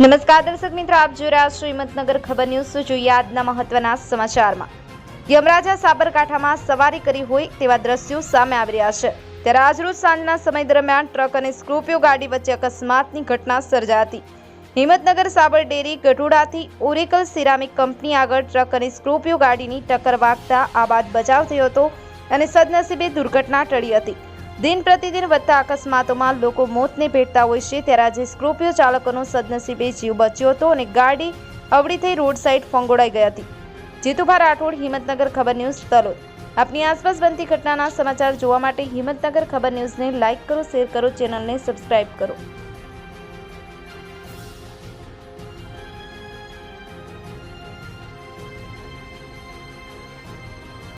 નમસ્કાર દર્શક મિત્રો, આપ જોઈ રહ્યા છો હિંમતનગર ખબર ન્યૂઝ। જોઈએ આજના મહત્વના સમાચારમાં। યમરાજા સાબરકાંઠામાં સવારી કરી હોય તેવા દ્રશ્યો સામે આવી રહ્યા છે। ત્યારે આજરોજ સાંજના સમય દરમિયાન ટ્રક અને સ્કોર્પિયો ગાડી વચ્ચે અકસ્માતની ઘટના સર્જાઈ હતી। હિંમતનગર સાબર ડેરી ગઢોડાથી ઓરેકલ સિરામિક કંપની આગળ ટ્રક અને સ્કોર્પિયો ગાડીની ટક્કર વાગતા આબાદ બચાવ થયો હતો અને સદનસીબે દુર્ઘટના ટળી હતી। दिन प्रतिदिन વધતા અકસ્માતોમાં લોકો મોતને ભેટતા હોય છે, ત્યારે આજે સ્કોર્પિયો ચાલકોનો સદનસીબે જીવ બચ્યો હતો અને ગાડી અવળી થઈ રોડ સાઈડ ફંગોળાઈ ગઈ હતી। જીતુભા રાઠોડ, હિંમતનગર ખબર ન્યૂઝ, તલોદ। આપની આસપાસ બનતી ઘટનાના સમાચાર જોવા માટે હિંમતનગર ખબર ન્યૂઝને લાઇક કરો, શેર કરો, ચેનલને સબસ્ક્રાઇબ કરો।